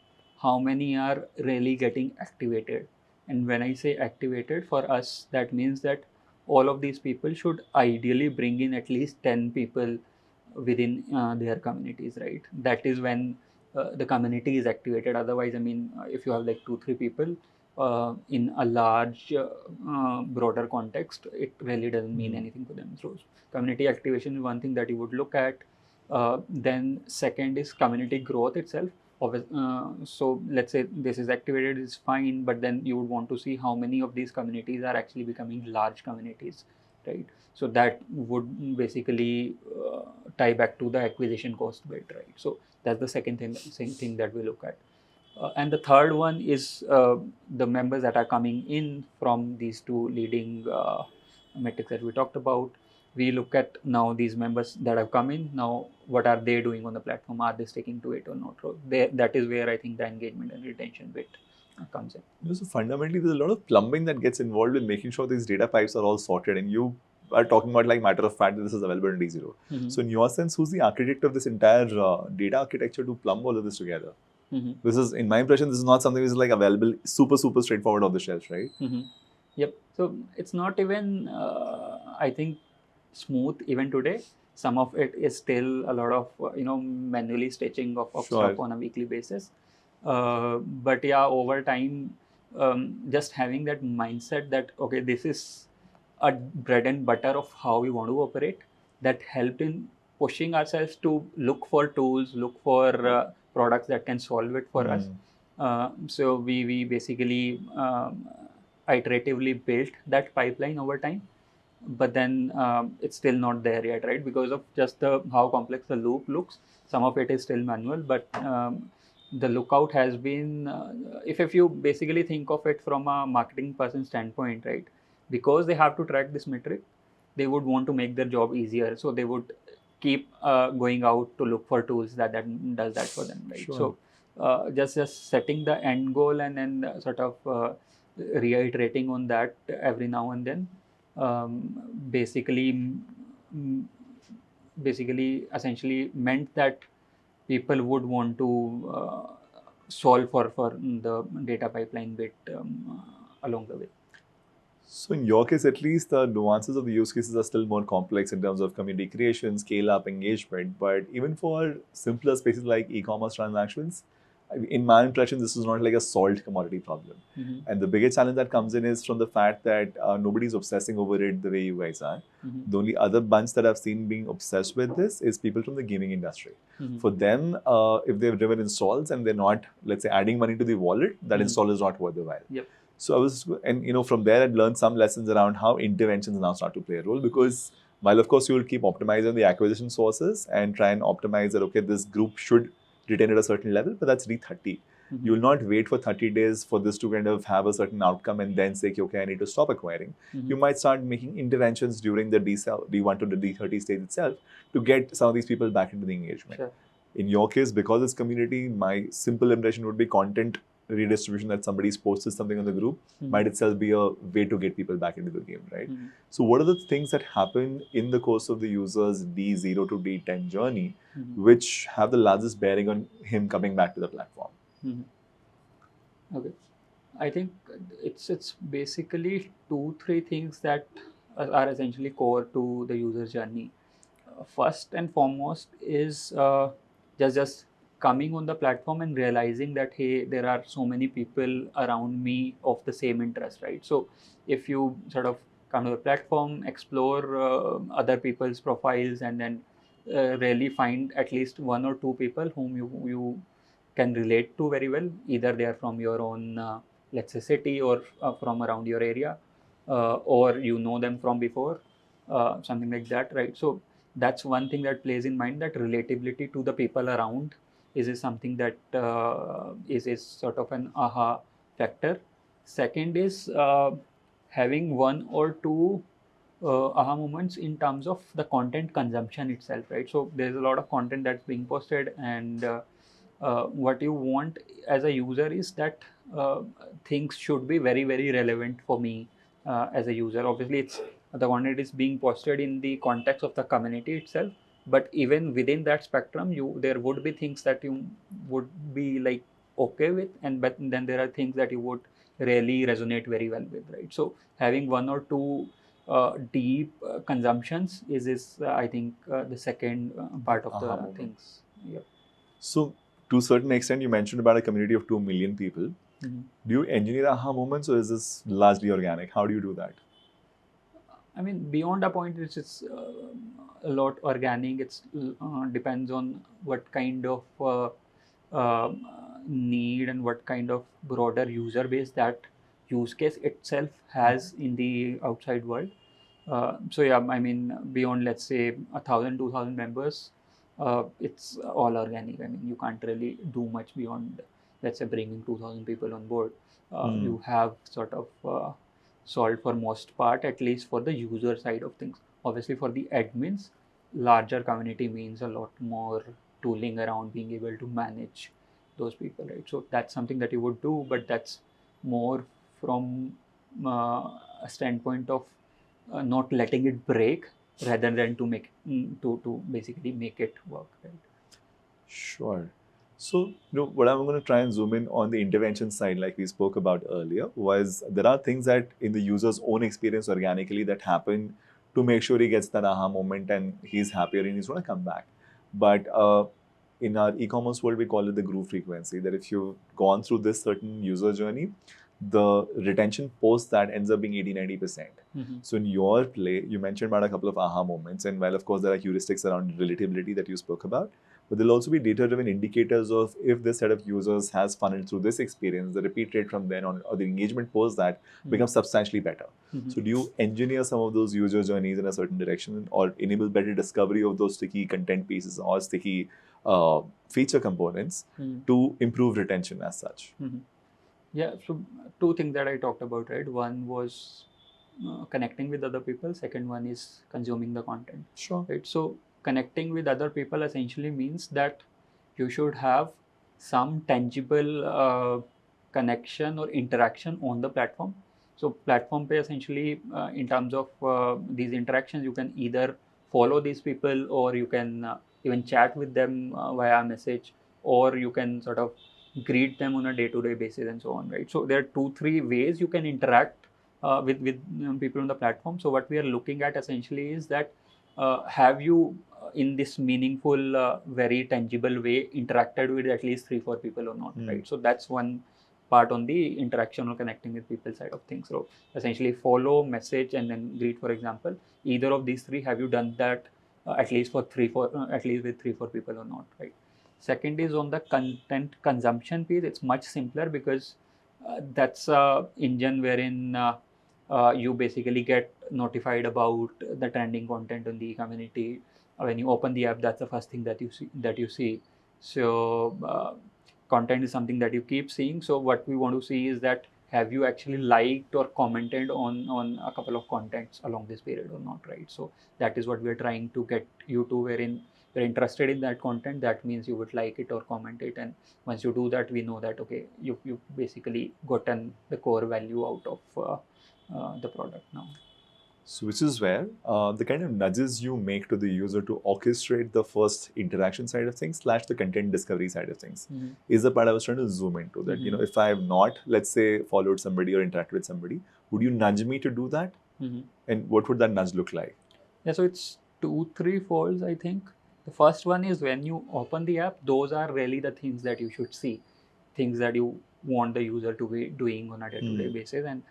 how many are really getting activated. And when I say activated, for us, that means that all of these people should ideally bring in at least 10 people within their communities, right? That is when the community is activated. Otherwise, I mean, if you have like 2-3 people in a large broader context, it really doesn't mean anything to them. So community activation is one thing that you would look at. Then second is community growth itself. So let's say this is activated, is fine, but then you would want to see how many of these communities are actually becoming large communities, right? So that would basically tie back to the acquisition cost bit, right? So that's the same thing that we look at. And the third one is the members that are coming in from these two leading metrics that we talked about. We look at now these members that have come in, now what are they doing on the platform? Are they sticking to it or not? So that is where I think the engagement and retention bit comes in. So fundamentally, there's a lot of plumbing that gets involved in making sure these data pipes are all sorted, and you are talking about like matter of fact that this is available in D0. So in your sense, who's the architect of this entire data architecture to plumb all of this together? This is, in my impression, this is not something which is like available super straightforward off the shelf, right? Yep. So it's not even, I think, smooth even today. Some of it is still a lot of manually stitching of stuff on a weekly basis. But yeah, over time, just having that mindset that okay, this is a bread and butter of how we want to operate, that helped in pushing ourselves to look for tools, look for products that can solve it for us. So we basically iteratively built that pipeline over time, but then it's still not there yet, right? Because of just how complex the loop looks. Some of it is still manual, but the lookout has been, if you basically think of it from a marketing person standpoint, right? Because they have to track this metric, they would want to make their job easier. So they would keep going out to look for tools that does that for them, right? So just setting the end goal and then sort of reiterating on that every now and then, basically essentially meant that people would want to solve for the data pipeline bit along the way. So in your case, at least, the nuances of the use cases are still more complex in terms of community creation, scale up, engagement. But even for simpler spaces like e-commerce transactions, in my impression, this is not like a solved commodity problem. And the biggest challenge that comes in is from the fact that nobody's obsessing over it the way you guys are. The only other bunch that I've seen being obsessed with this is people from the gaming industry. For them, if they've driven installs and they're not, let's say, adding money to the wallet, that install is not worth the while. Yep. So I was, and from there I'd learned some lessons around how interventions now start to play a role, because while of course you will keep optimizing the acquisition sources and try and optimize that, okay, this group should retain at a certain level, but that's D30. You will not wait for 30 days for this to kind of have a certain outcome and then say, okay, I need to stop acquiring. You might start making interventions during the D1 to the D30 stage itself to get some of these people back into the engagement. Sure. In your case, because it's community, my simple impression would be content redistribution, that somebody's posted something on the group might itself be a way to get people back into the game, right? So what are the things that happen in the course of the user's D0 to D10 journey which have the largest bearing on him coming back to the platform? Okay. I think it's basically 2-3 things that are essentially core to the user journey. First and foremost is just coming on the platform and realizing that hey, there are so many people around me of the same interest, right? So if you sort of come to the platform, explore other people's profiles, and then really find at least 1 or 2 people whom you can relate to very well, either they are from your own let's say city or from around your area, or you know them from before, something like that, right? So that's one thing that plays in mind, that relatability to the people around is something that is sort of an aha factor. Second is having 1 or 2 aha moments in terms of the content consumption itself, right? So there's a lot of content that's being posted, and what you want as a user is that things should be very, very relevant for me as a user. Obviously, it's the content is being posted in the context of the community itself, but even within that spectrum, there would be things that you would be like okay with, but then there are things that you would really resonate very well with, right? So having 1 or 2 deep consumptions is I think the second part of the things. Yep. So to a certain extent, you mentioned about a community of 2 million people. Do you engineer aha moments, or is this largely organic? How do you do that? I mean, beyond a point, it's a lot organic. It's depends on what kind of need and what kind of broader user base that use case itself has in the outside world. So yeah, I mean, beyond let's say 1,000, 2,000 members, it's all organic. I mean, you can't really do much beyond, let's say, bringing 2,000 people on board. You have sort of solved for most part, at least for the user side of things. Obviously, for the admins, larger community means a lot more tooling around being able to manage those people, right? So that's something that you would do, but that's more from a standpoint of not letting it break rather than to make to basically make it work, right? Sure. So, what I'm going to try and zoom in on the intervention side, like we spoke about earlier, was there are things that in the user's own experience organically that happen to make sure he gets that aha moment and he's happier and he's going to come back. But in our e-commerce world, we call it the groove frequency, that if you've gone through this certain user journey, the retention post that ends up being 80-90%. So in your play, you mentioned about a couple of aha moments, and while of course there are heuristics around relatability that you spoke about, but there'll also be data-driven indicators of if this set of users has funneled through this experience, the repeat rate from then on, or the engagement post that becomes substantially better. So do you engineer some of those user journeys in a certain direction, or enable better discovery of those sticky content pieces or sticky feature components to improve retention as such? Yeah, so two things that I talked about, right? One was connecting with other people. Second one is consuming the content. Sure. Right. So connecting with other people essentially means that you should have some tangible connection or interaction on the platform. So platform pay essentially in terms of these interactions, you can either follow these people or you can even chat with them via message, or you can sort of greet them on a day-to-day basis and so on, right? So there are 2-3 ways you can interact with people on the platform. So what we are looking at essentially is that have you in this meaningful, very tangible way interacted with at least 3-4 people or not, right? So that's one part on the interaction or connecting with people side of things. So essentially follow, message, and then greet, for example. Either of these three, have you done that at least for at least with 3-4 people or not, right? Second is on the content consumption piece. It's much simpler because that's a engine wherein you basically get notified about the trending content on the community. When you open the app, that's the first thing that you see. So content is something that you keep seeing. So what we want to see is that have you actually liked or commented on a couple of contents along this period or not, right? So that is what we're trying to get you to, wherein you're interested in that content. That means you would like it or comment it, and once you do that, we know that okay, you've basically gotten the core value out of the product now. So which is where the kind of nudges you make to the user to orchestrate the first interaction side of things / the content discovery side of things is the part I was trying to zoom into. That if I have not, let's say, followed somebody or interacted with somebody, would you nudge me to do that? And what would that nudge look like? Yeah, so it's 2-3 folds, I think. The first one is when you open the app, those are really the things that you should see, things that you want the user to be doing on a day-to-day basis, and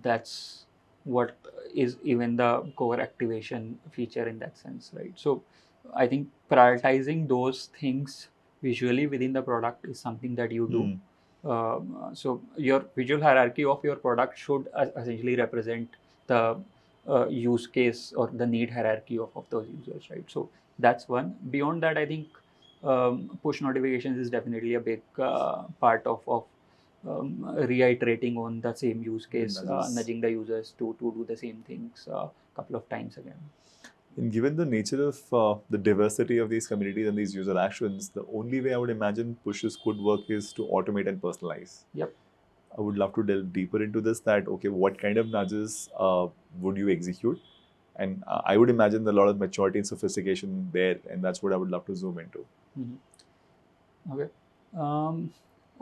that's what is even the core activation feature in that sense, right? So I think prioritizing those things visually within the product is something that you do. So your visual hierarchy of your product should essentially represent the use case or the need hierarchy of those users, right? So that's one. Beyond that, I think push notifications is definitely a big part of reiterating on the same use case, nudging the users to do the same things a couple of times again. And given the nature of the diversity of these communities and these user actions, the only way I would imagine pushes could work is to automate and personalize. Yep. I would love to delve deeper into this, that, okay, what kind of nudges would you execute? And I would imagine a lot of maturity and sophistication there, and that's what I would love to zoom into. Okay.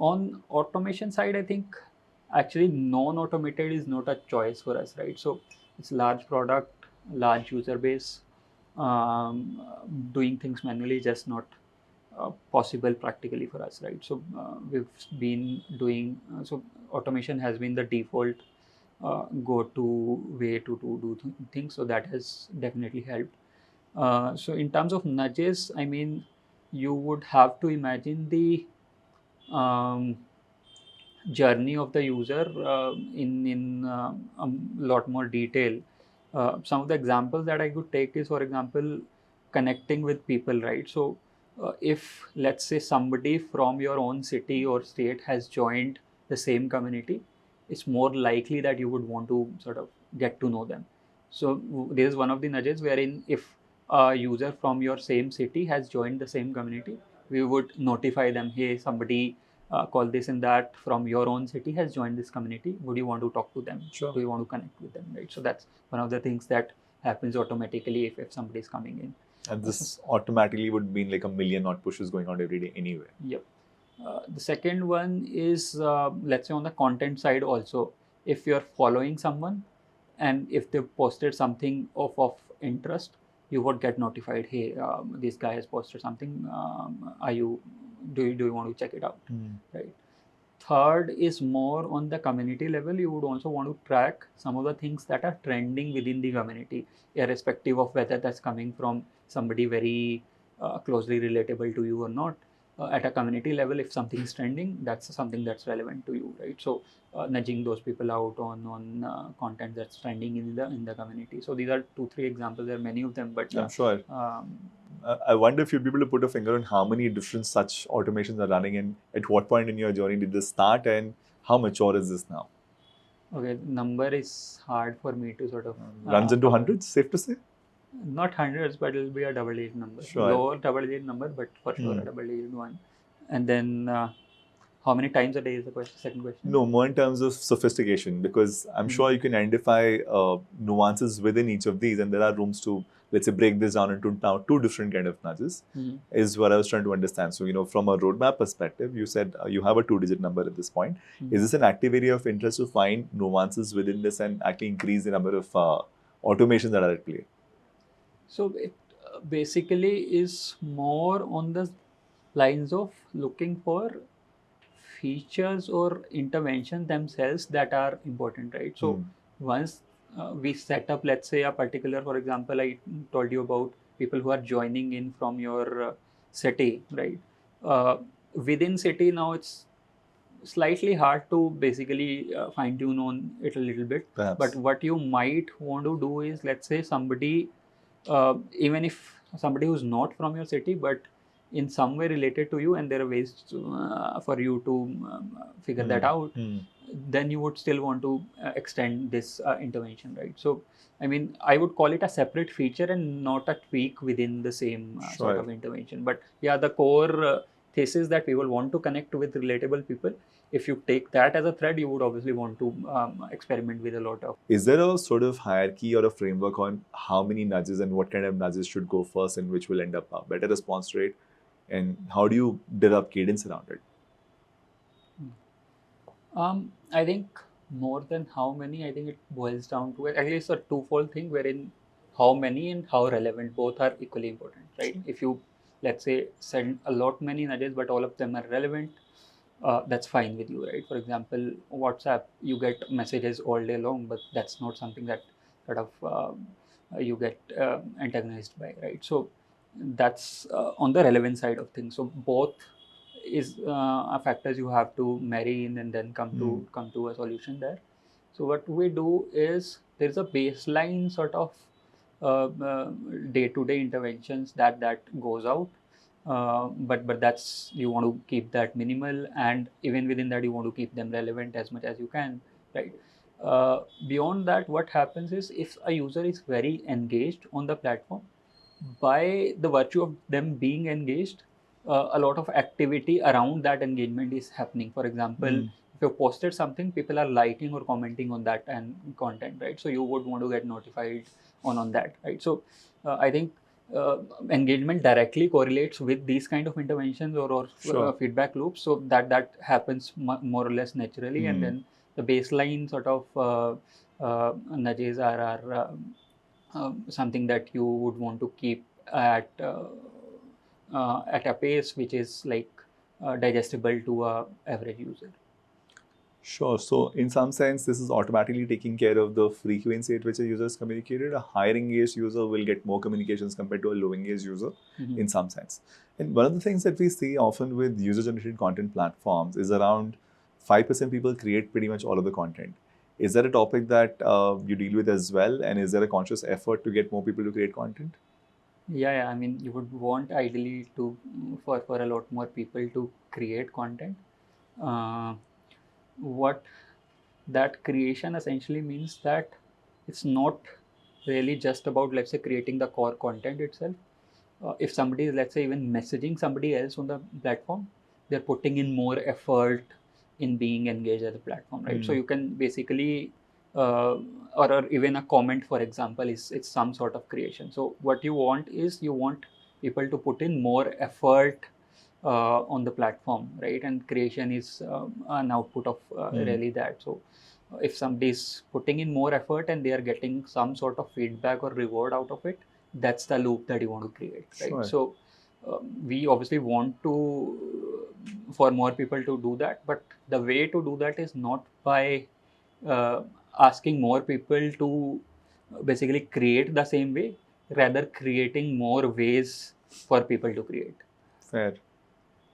On automation side, I think actually non-automated is not a choice for us, right? So it's large product, large user base, doing things manually just not possible practically for us, right? So we've been doing so automation has been the default go-to way to do things, so that has definitely helped. So in terms of nudges, I mean, you would have to imagine the journey of the user in a lot more detail. Some of the examples that I could take is, for example, connecting with people, right? So if, let's say, somebody from your own city or state has joined the same community, it's more likely that you would want to sort of get to know them. So this is one of the nudges wherein if a user from your same city has joined the same community, we would notify them, hey, somebody call this and that from your own city has joined this community. Would you want to talk to them? Sure. Do you want to connect with them? Right. So that's one of the things that happens automatically if somebody is coming in. And this automatically would mean like a million odd pushes going on every day anyway. Yep. The second one is, let's say, on the content side also, if you're following someone and if they posted something of interest, you would get notified, hey, this guy has posted something, do you want to check it out, right? Third is more on the community level. You would also want to track some of the things that are trending within the community, irrespective of whether that's coming from somebody very closely relatable to you or not. At a community level, if something is trending, that's something that's relevant to you, right? So nudging those people out on content that's trending in the community. So these are 2-3 examples. There are many of them, but I'm sure. I wonder if you'd be able to put a finger on how many different such automations are running, and at what point in your journey did this start, and how mature is this now? Okay, number is hard for me to sort of runs into hundreds, safe to say? Not hundreds, but it'll be a double-digit number. Sure. Lower double-digit number, but for sure a double-digit one. And then, how many times a day is the question? Second question. No, more in terms of sophistication, because I'm sure you can identify nuances within each of these, and there are rooms to, let's say, break this down into now 2 different kind of nudges. Is what I was trying to understand. So, from a roadmap perspective, you said you have a 2-digit number at this point. Is this an active area of interest to find nuances within this and actually increase the number of automations that are at play? So it basically is more on the lines of looking for features or interventions themselves that are important, right? So once we set up, let's say, a particular, for example, I told you about people who are joining in from your city, right? Within city now, it's slightly hard to basically fine tune on it a little bit. Perhaps. But what you might want to do is, let's say, somebody, even if somebody who's not from your city, but in some way related to you, and there are ways for you to figure that out, then you would still want to extend this intervention, right? So, I mean, I would call it a separate feature and not a tweak within the same sort of intervention. But yeah, the core thesis that we will want to connect with relatable people. If you take that as a thread, you would obviously want to experiment with a lot of. Is there a sort of hierarchy or a framework on how many nudges and what kind of nudges should go first and which will end up a better response rate? And how do you develop cadence around it? I think more than how many, I think it boils down to at least a twofold thing wherein how many and how relevant, both are equally important, right? Sure. If you, let's say, send a lot many nudges, but all of them are relevant, that's fine with you, right? For example, WhatsApp, you get messages all day long, but that's not something that sort of you get antagonized by, right? So that's on the relevant side of things. So both is factors you have to marry in and then come to a solution there. So what we do is there's a baseline sort of day-to-day interventions that goes out, but that's, you want to keep that minimal, and even within that you want to keep them relevant as much as you can, right? Beyond that, what happens is if a user is very engaged on the platform, by the virtue of them being engaged, a lot of activity around that engagement is happening. For example, if you posted something, people are liking or commenting on that and content, right? So you would want to get notified on that, right? So I think engagement directly correlates with these kind of interventions or Sure. Feedback loops. So that happens more or less naturally, and then the baseline sort of nudges are something that you would want to keep at a pace which is like digestible to a average user. Sure. So in some sense, this is automatically taking care of the frequency at which a user is communicated. A higher engaged user will get more communications compared to a low engaged user in some sense. And one of the things that we see often with user generated content platforms is around 5% people create pretty much all of the content. Is that a topic that you deal with as well? And is there a conscious effort to get more people to create content? Yeah. I mean, you would want ideally to for a lot more people to create content. Uh, what that creation essentially means that it's not really just about, let's say, creating the core content itself. If somebody is, let's say, even messaging somebody else on the platform, they're putting in more effort in being engaged as a platform, right? So you can basically or even a comment, for example, is it's some sort of creation. So what you want is, you want people to put in more effort on the platform, right? And creation is an output of really that. So if somebody is putting in more effort and they are getting some sort of feedback or reward out of it, that's the loop that you want to create, right? Sure. So we obviously want to for more people to do that, but the way to do that is not by uh, asking more people to basically create the same way, rather creating more ways for people to create. Fair.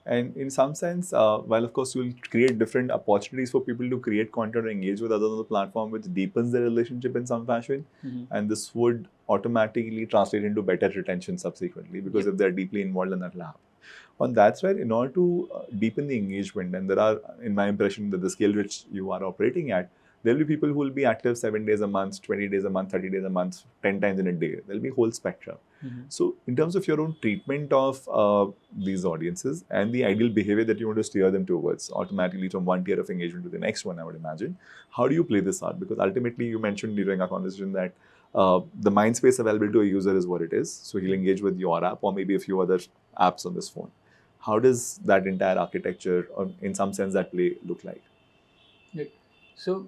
And in some sense, while of course you'll create different opportunities for people to create content or engage with others on the platform, which deepens their relationship in some fashion, and this would automatically translate into better retention subsequently, because if they're deeply involved in that lab. On that side, in order to deepen the engagement, and there are, in my impression, that the scale which you are operating at, there'll be people who will be active 7 days a month, 20 days a month, 30 days a month, 10 times in a day. There'll be whole spectrum. So in terms of your own treatment of these audiences and the ideal behavior that you want to steer them towards, automatically from one tier of engagement to the next one, I would imagine, how do you play this out? Because ultimately you mentioned during our conversation that the mind space available to a user is what it is. So he'll engage with your app or maybe a few other apps on this phone. How does that entire architecture, or in some sense that play, look like? Right. So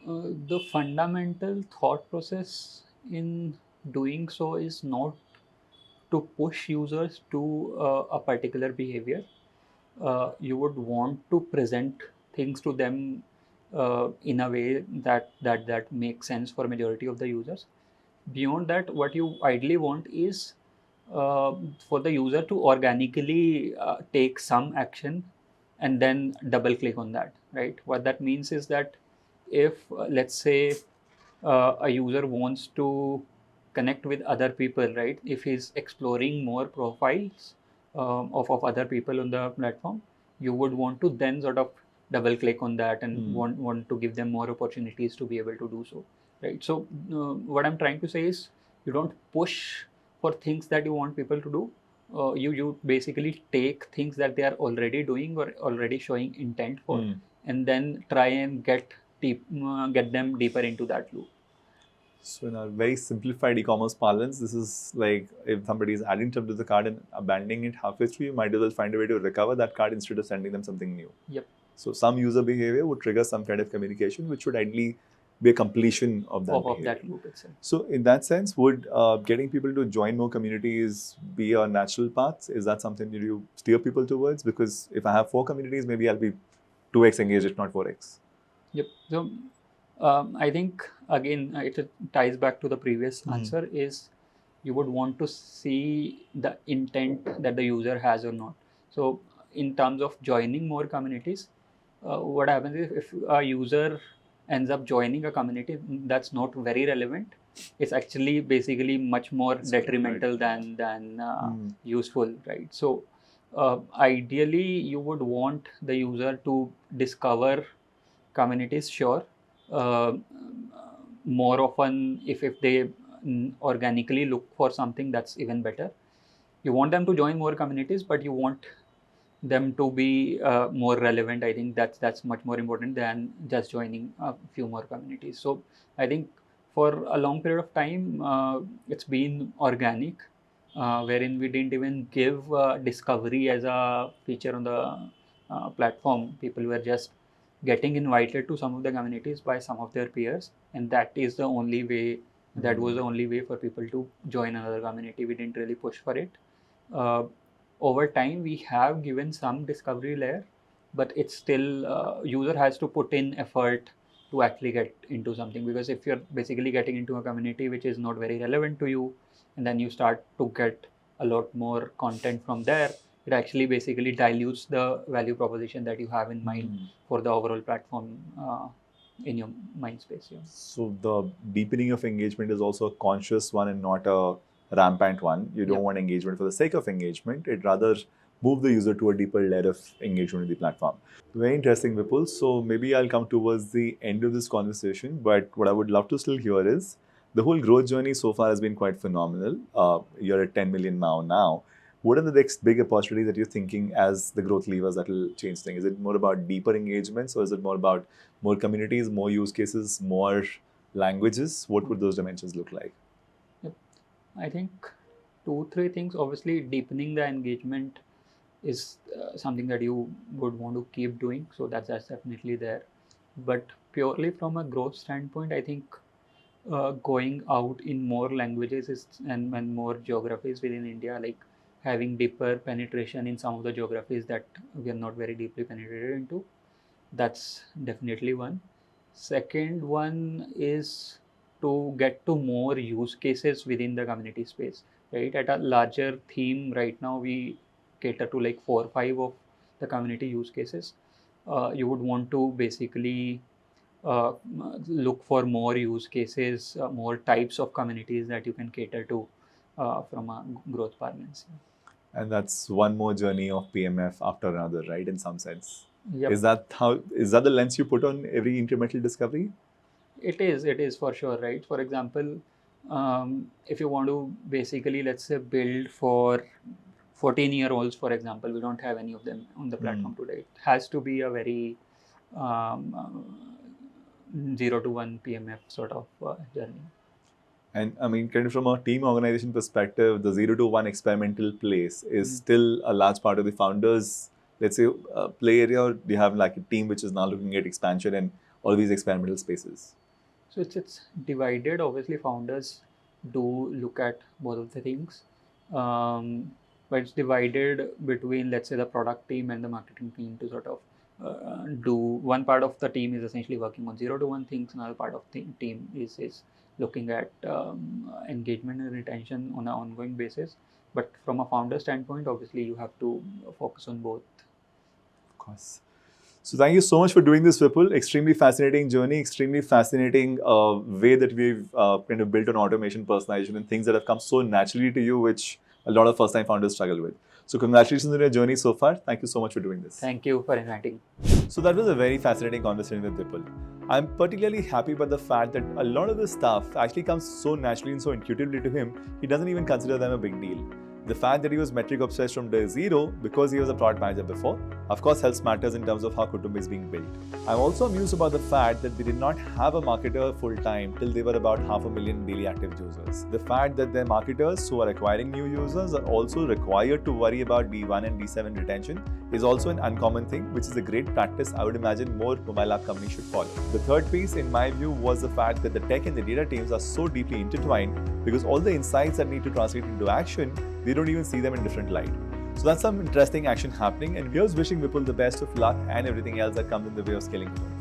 the fundamental thought process in doing so is not to push users to a particular behavior. You would want to present things to them in a way that makes sense for majority of the users. Beyond that, what you ideally want is for the user to organically take some action and then double click on that, right? What that means is that if let's say a user wants to connect with other people, right? If he's exploring more profiles of other people on the platform, you would want to then sort of double click on that and want to give them more opportunities to be able to do so, right? So what I'm trying to say is, you don't push for things that you want people to do. You basically take things that they are already doing or already showing intent for, and then try and get them deeper into that loop. So in a very simplified e-commerce parlance, this is like if somebody is adding stuff to the cart and abandoning it halfway through, you might as well find a way to recover that cart instead of sending them something new. Yep. So some user behavior would trigger some kind of communication, which would ideally be a completion of that Of that loop itself. So in that sense, would getting people to join more communities be a natural path? Is that something that you steer people towards? Because if I have 4 communities, maybe I'll be 2x engaged, if not 4x. Yep. So I think again it ties back to the previous answer, is you would want to see the intent that the user has or not. So in terms of joining more communities, what happens is, if a user ends up joining a community that's not very relevant, it's actually basically much more detrimental than useful, right? So ideally you would want the user to discover communities, sure, uh, more often if they organically look for something, that's even better. You want them to join more communities, but you want them to be more relevant. I think that's much more important than just joining a few more communities. So I think for a long period of time it's been organic, wherein we didn't even give discovery as a feature on the platform. People were just getting invited to some of the communities by some of their peers, and that is the only way, that was the only way for people to join another community. We didn't really push for it. uh, Over time we have given some discovery layer, but it's still user has to put in effort to actually get into something, because if you're basically getting into a community which is not very relevant to you, and then you start to get a lot more content from there, it actually basically dilutes the value proposition that you have in mind for the overall platform. in your mind space. Yeah. So the deepening of engagement is also a conscious one and not a rampant one. You don't want engagement for the sake of engagement. It rather move the user to a deeper layer of engagement with the platform. Very interesting, Vipul. So maybe I'll come towards the end of this conversation, but what I would love to still hear is the whole growth journey so far has been quite phenomenal. You're at 10 million now. What are the next big opportunities that you're thinking as the growth levers that will change things? Is it more about deeper engagements, or is it more about more communities, more use cases, more languages? What would those dimensions look like? Yep. I think 2-3 things. Obviously, deepening the engagement is something that you would want to keep doing. So that's definitely there. But purely from a growth standpoint, I think going out in more languages and more geographies within India, like having deeper penetration in some of the geographies that we are not very deeply penetrated into. That's definitely one. Second one is to get to more use cases within the community space, right? At a larger theme right now, we cater to like 4 or 5 of the community use cases. You would want to basically look for more use cases, more types of communities that you can cater to from a growth parlance. And that's one more journey of PMF after another, right? In some sense. Yep. Is that the lens you put on every incremental discovery? It is for sure, right? For example, if you want to basically, let's say, build for 14-year-olds, for example, we don't have any of them on the platform today. It has to be a very 0 to 1 PMF sort of journey. And I mean, kind of from a team organization perspective, the 0 to 1 experimental place is still a large part of the founders, let's say, play area, or do you have like a team which is now looking at expansion and all these experimental spaces? So it's divided. Obviously, founders do look at both of the things, but it's divided between, let's say, the product team and the marketing team to sort of do. One part of the team is essentially working on 0 to 1 things. Another part of the team is looking at engagement and retention on an ongoing basis. But from a founder standpoint, obviously, you have to focus on both. Of course. So thank you so much for doing this, Vipul. Extremely fascinating journey, extremely fascinating way that we've kind of built on automation, personalization, and things that have come so naturally to you, which a lot of first-time founders struggle with. So congratulations on your journey so far. Thank you so much for doing this. Thank you for inviting. So that was a very fascinating conversation with Vipul. I'm particularly happy about the fact that a lot of this stuff actually comes so naturally and so intuitively to him, he doesn't even consider them a big deal. The fact that he was metric obsessed from day zero because he was a product manager before, of course, helps matters in terms of how Kutumb is being built. I'm also amused about the fact that they did not have a marketer full time till they were about 500,000 daily active users. The fact that their marketers who are acquiring new users are also required to worry about D1 and D7 retention is also an uncommon thing, which is a great practice I would imagine more mobile app companies should follow. The third piece, in my view, was the fact that the tech and the data teams are so deeply intertwined because all the insights that need to translate into action, they don't even see them in different light. So that's some interesting action happening, and here's wishing Vipul the best of luck and everything else that comes in the way of scaling Kutumb.